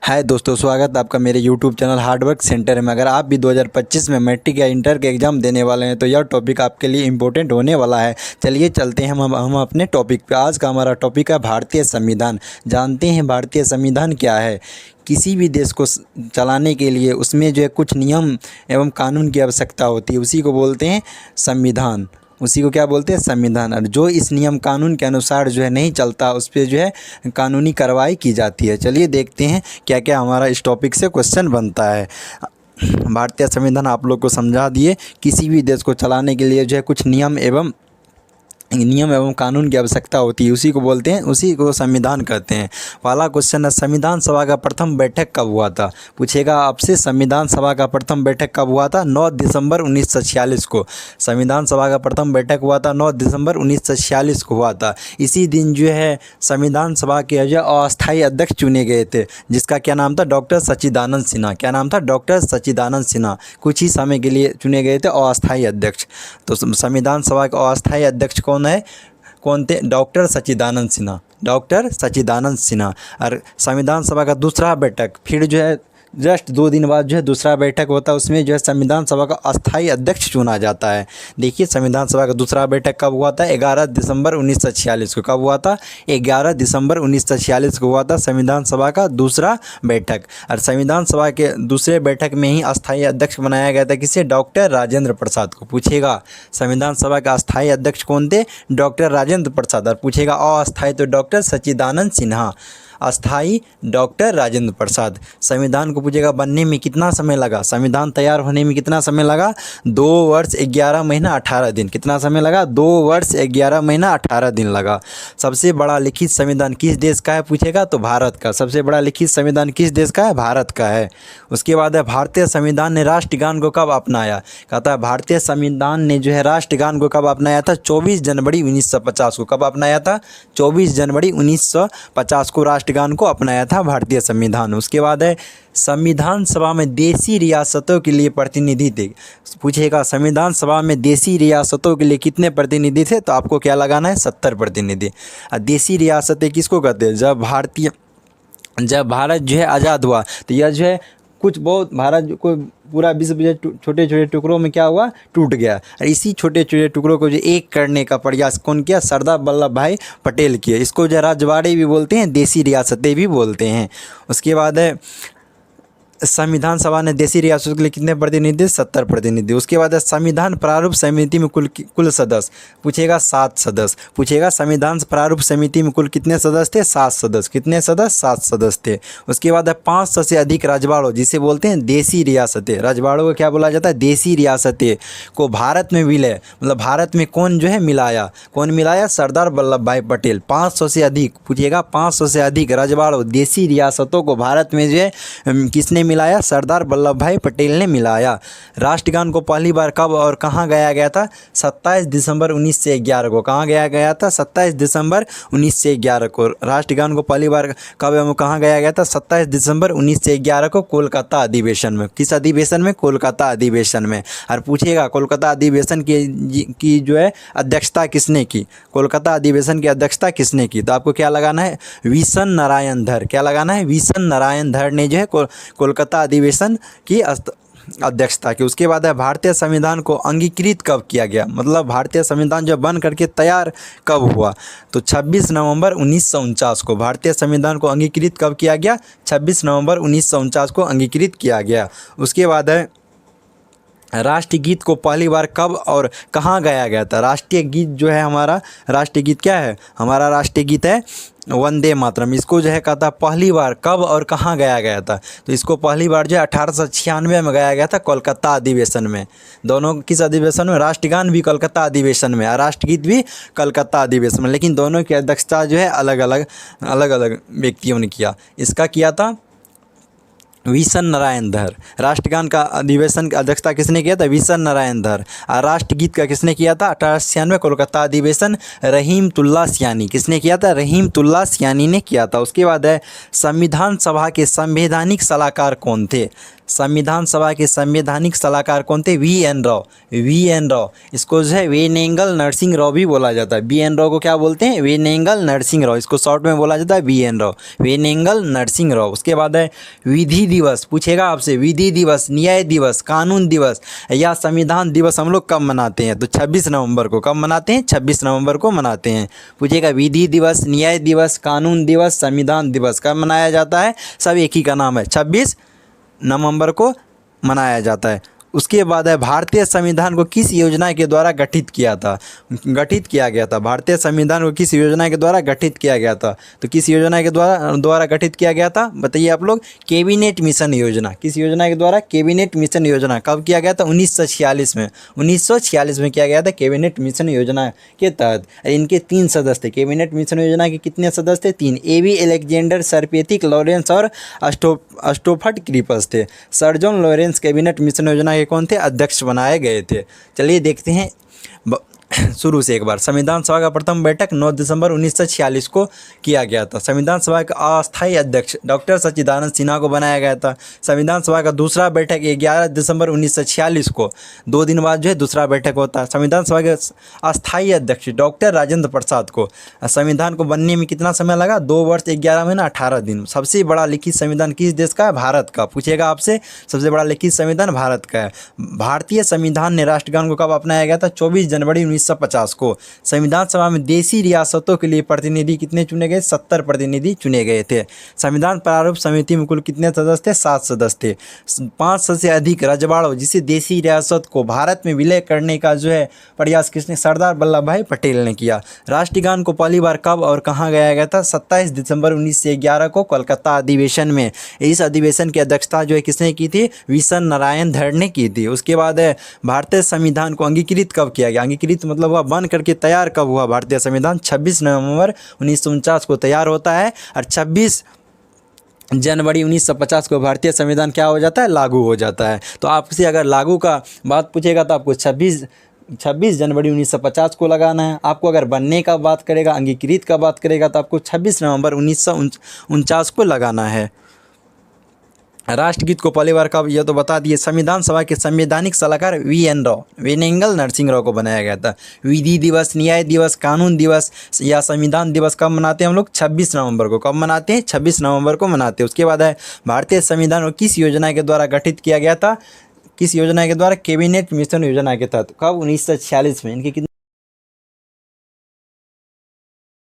हाय दोस्तों, स्वागत है आपका मेरे यूट्यूब चैनल हार्डवर्क सेंटर में। अगर आप भी 2025 में मैट्रिक या इंटर के एग्ज़ाम देने वाले हैं तो यह टॉपिक आपके लिए इम्पोर्टेंट होने वाला है। चलिए चलते हैं हम अपने टॉपिक पे। आज का हमारा टॉपिक है भारतीय संविधान। जानते हैं भारतीय संविधान क्या है। किसी भी देश को चलाने के लिए उसमें जो है कुछ नियम एवं कानून की आवश्यकता होती है, उसी को बोलते हैं संविधान। उसी को क्या बोलते हैं? संविधान। और जो इस नियम कानून के अनुसार जो है नहीं चलता, उस पर जो है कानूनी कार्रवाई की जाती है। चलिए देखते हैं क्या क्या हमारा इस टॉपिक से क्वेश्चन बनता है। भारतीय संविधान आप लोग को समझा दिए। किसी भी देश को चलाने के लिए जो है कुछ नियम एवं कानून की आवश्यकता होती है, उसी को बोलते हैं, उसी को संविधान कहते हैं। पहला क्वेश्चन है, संविधान सभा का प्रथम बैठक कब हुआ था? पूछेगा आपसे, संविधान सभा का प्रथम बैठक कब हुआ था? 9 दिसंबर 1946 को। संविधान सभा का प्रथम बैठक हुआ था 9 दिसंबर 1946 को हुआ था। इसी दिन जो है संविधान सभा के जो अस्थायी अध्यक्ष चुने गए थे, जिसका क्या नाम था? डॉक्टर सच्चिदानंद सिन्हा। क्या नाम था? डॉक्टर सच्चिदानंद सिन्हा। कुछ ही समय के लिए चुने गए थे अस्थायी अध्यक्ष। तो संविधान सभा के अस्थायी अध्यक्ष कौन थे? डॉक्टर सच्चिदानंद सिन्हा। डॉक्टर सच्चिदानंद सिन्हा। और संविधान सभा का दूसरा बैठक फिर जो है जस्ट 2 दिन बाद जो है दूसरा बैठक होता है, उसमें जो है संविधान सभा का अस्थायी अध्यक्ष चुना जाता है। देखिए संविधान सभा का दूसरा बैठक कब हुआ था? 11 दिसंबर 1946 को। कब हुआ था? 11 दिसंबर 1946 को हुआ था संविधान सभा का दूसरा बैठक। और संविधान सभा के दूसरे बैठक में ही अस्थायी अध्यक्ष बनाया गया था। किसे? डॉक्टर राजेंद्र प्रसाद को। पूछेगा संविधान सभा का अस्थायी अध्यक्ष कौन थे? डॉक्टर राजेंद्र प्रसाद। और पूछेगा अस्थायी तो डॉक्टर सच्चिदानंद सिन्हा। अस्थाई डॉक्टर राजेंद्र प्रसाद। संविधान को पूछेगा बनने में कितना समय लगा? संविधान तैयार होने में कितना समय लगा? 2 वर्ष 11 महीना 18 दिन। कितना समय लगा? 2 वर्ष 11 महीना 18 दिन लगा। सबसे बड़ा लिखित संविधान किस देश का है? पूछेगा तो भारत का। सबसे बड़ा लिखित संविधान किस देश का है? भारत का है। उसके बाद है, भारतीय संविधान ने राष्ट्रगान को कब अपनाया? कहता है भारतीय संविधान ने जो है राष्ट्रगान को कब अपनाया था? 24 जनवरी 1950 को। कब अपनाया था? 24 जनवरी 1950 को राष्ट्रगान को अपनाया था भारतीय संविधान। उसके बाद है, संविधान सभा में देशी रियासतों के लिए प्रतिनिधि थे। पूछेगा संविधान सभा में देशी रियासतों के लिए कितने प्रतिनिधि थे? तो आपको क्या लगाना है? 70 प्रतिनिधि। देशी रियासतें किसको कहते हैं? जब भारत जो है आज़ाद हुआ तो यह जो है कुछ बहुत भारत को पूरा विश्व जो छोटे छोटे टुकड़ों में क्या हुआ? टूट गया। और इसी छोटे छोटे टुकड़ों को जो एक करने का प्रयास कौन किया? सरदार वल्लभ भाई पटेल किए। इसको जो राजवाड़े भी बोलते हैं, देशी रियासतें भी बोलते हैं। उसके बाद है, संविधान सभा ने देशी रियासतों के लिए कितने प्रतिनिधि? 70 प्रतिनिधि। उसके बाद है, संविधान प्रारूप समिति में कुल सदस्य। पूछेगा 7 सदस्य। पूछेगा संविधान प्रारूप समिति में कुल कितने सदस्य थे? 7 सदस्य। कितने सदस्य? 7 सदस्य थे। उसके बाद है, 500 से अधिक राजवाड़ों, जिसे बोलते हैं देशी रियासतें। राजवाड़ों को क्या बोला जाता है? देशी रियासतें को भारत में विलय, मतलब भारत में कौन जो है मिलाया? कौन मिलाया? सरदार वल्लभ भाई पटेल। 500 से अधिक। पूछेगा 500 से अधिक राजवाड़ों, देशी रियासतों को भारत में जो है किसने मिलाया? सरदार वल्लभ भाई पटेल ने मिलाया। राष्ट्रगान को पहली बार कब और कहाँ गाया गया था? 27 दिसंबर 1911 को। कहाँ गाया गया था? 27 दिसंबर 1911 को। राष्ट्रगान को पहली बार कब एवं कहाँ गाया गया था? 27 दिसंबर 1911 को, कोलकाता अधिवेशन में। किस अधिवेशन में? कोलकाता अधिवेशन में। और पूछेगा कोलकाता अधिवेशन की जो है अध्यक्षता किसने की? कोलकाता अधिवेशन की अध्यक्षता किसने की? तो आपको क्या लगाना है? वीसन नारायण धर। क्या लगाना है? वीसन नारायण धर ने जो है कोलकाता अधिवेशन की अध्यक्षता की। उसके बाद है, भारतीय संविधान को अंगीकृत कब किया गया? मतलब भारतीय संविधान जब बन करके तैयार कब हुआ? तो 26 नवंबर 1949 को। भारतीय संविधान को अंगीकृत कब किया गया? 26 नवंबर 1949 को अंगीकृत किया गया। उसके बाद है, राष्ट्रगीत को पहली बार कब और कहाँ गाया गया था? राष्ट्रीय गीत जो है हमारा, राष्ट्रीय गीत क्या है? हमारा राष्ट्रीय गीत है वंदे मातरम। इसको जो है कहता पहली बार कब और कहाँ गाया गया था? तो इसको पहली बार जो है 1896 में गाया गया था, कोलकाता अधिवेशन में। दोनों किस अधिवेशन में? राष्ट्रगान भी कोलकाता अधिवेशन में और राष्ट्रगीत भी कोलकाता अधिवेशन में। लेकिन दोनों की अध्यक्षता जो है अलग अलग व्यक्तियों ने किया। इसका किया था वीसन नारायण धर। राष्ट्रगान का अधिवेशन की अध्यक्षता किसने किया था? वीसन नारायण धर। और राष्ट्रगीत का किसने किया था? 1896 कोलकाता अधिवेशन, रहीमतुल्लाह सियानी। किसने किया था? रहीमतुल्लाह सियानी ने किया था। उसके बाद है, संविधान सभा के संवैधानिक सलाहकार कौन थे? संविधान सभा के संवैधानिक सलाहकार कौन थे? वी.एन. राव। वी.एन. राव, इसको जो है वेनेगल नरसिंह राव भी बोला जाता है। वी.एन. राव को क्या बोलते हैं? वेनेगल नरसिंह राव, इसको शॉर्ट में बोला जाता है वी.एन. राव, वेनेगल नरसिंह राव। उसके बाद है विधि दिवस, पूछेगा आपसे विधि दिवस, न्याय दिवस, कानून दिवस या संविधान दिवस हम लोग कब मनाते हैं? तो 26 नवंबर को। कब मनाते हैं? 26 नवंबर को मनाते हैं। पूछेगा विधि दिवस, न्याय दिवस, कानून दिवस, संविधान दिवस कब मनाया जाता है? सब एक ही का नाम है, 26 नवंबर को मनाया जाता है। उसके बाद है भारतीय संविधान को किस योजना के द्वारा गठित किया गया था? भारतीय संविधान को किस योजना के द्वारा गठित किया गया था? तो किस योजना के द्वारा गठित किया गया था? बताइए आप लोग। कैबिनेट मिशन योजना। किस योजना के द्वारा? कैबिनेट मिशन योजना। कब किया गया था? 1946 में। 1946 में किया गया था कैबिनेट मिशन योजना के तहत। इनके 3 सदस्य थे। कैबिनेट मिशन योजना के कितने सदस्य थे? 3। A.V.. Alexander, sir Pethick Lawrence और अस्टोफर्ड क्रीप्स थे। Sir John Lawrence cabinet mission योजना के कौन थे? अध्यक्ष बनाए गए थे। चलिए देखते हैं शुरू से एक बार। संविधान सभा का प्रथम बैठक 9 दिसंबर 1946 को किया गया था। संविधान सभा का अस्थायी अध्यक्ष डॉक्टर सच्चिदानंद सिन्हा को बनाया गया था। संविधान सभा का दूसरा बैठक 11 दिसंबर 1946 को, 2 दिन बाद जो है दूसरा बैठक होता है। संविधान सभा के अस्थायी अध्यक्ष डॉक्टर राजेंद्र प्रसाद को संविधान को बनने में कितना समय लगा? 2 वर्ष 11 महीना 18 दिन। सबसे बड़ा लिखित संविधान किस देश का है? भारत का। पूछेगा आपसे, सबसे बड़ा लिखित संविधान भारत का है। भारतीय संविधान ने राष्ट्रगान को कब अपनाया गया था? 24 जनवरी 1950 को। संविधान सभा में देशी रियासतों के लिए प्रतिनिधि कितने चुने गए? 70 प्रतिनिधि चुने गए थे। संविधान प्रारूप समिति में कुल कितने सदस्य थे? 7 सदस्य थे। 500 से अधिक रजवाड़ों, जिसे देशी रियासत को भारत में विलय करने का जो है प्रयास किसने? सरदार वल्लभ भाई पटेल ने किया। राष्ट्रगान को पहली बार कब और कहाँ गाया गया था? 27 दिसंबर 1911 को कोलकाता अधिवेशन में। इस अधिवेशन की अध्यक्षता जो है किसने की थी? वी.सन नारायण धर ने की थी। उसके बाद है भारतीय संविधान को अंगीकृत कब किया गया? अंगीकृत मतलब हुआ बन करके तैयार कब हुआ? भारतीय संविधान 26 नवंबर 1949 को तैयार होता है और 26 जनवरी 1950 को भारतीय संविधान क्या हो जाता है? लागू हो जाता है। तो आपसे अगर लागू का बात पूछेगा तो आपको 26 जनवरी 1950 को लगाना है। आपको अगर बनने का बात करेगा, अंगीकृत का बात करेगा तो आपको 26 नवंबर 1949 को लगाना है। राष्ट्रगीत को पहली बार कब? यह तो बता दिए। संविधान सभा के संवैधानिक सलाहकार वी.एन. राव, वेनेगल नरसिंह राव को बनाया गया था। विधि दिवस, न्याय दिवस, कानून दिवस या संविधान दिवस कब मनाते हैं हम लोग? 26 नवंबर को। कब मनाते हैं? 26 नवंबर को मनाते हैं। उसके बाद है भारतीय संविधान को किस योजना के द्वारा गठित किया गया था? किस योजना के द्वारा? कैबिनेट मिशन योजना के तहत। कब? 1946 में। इनके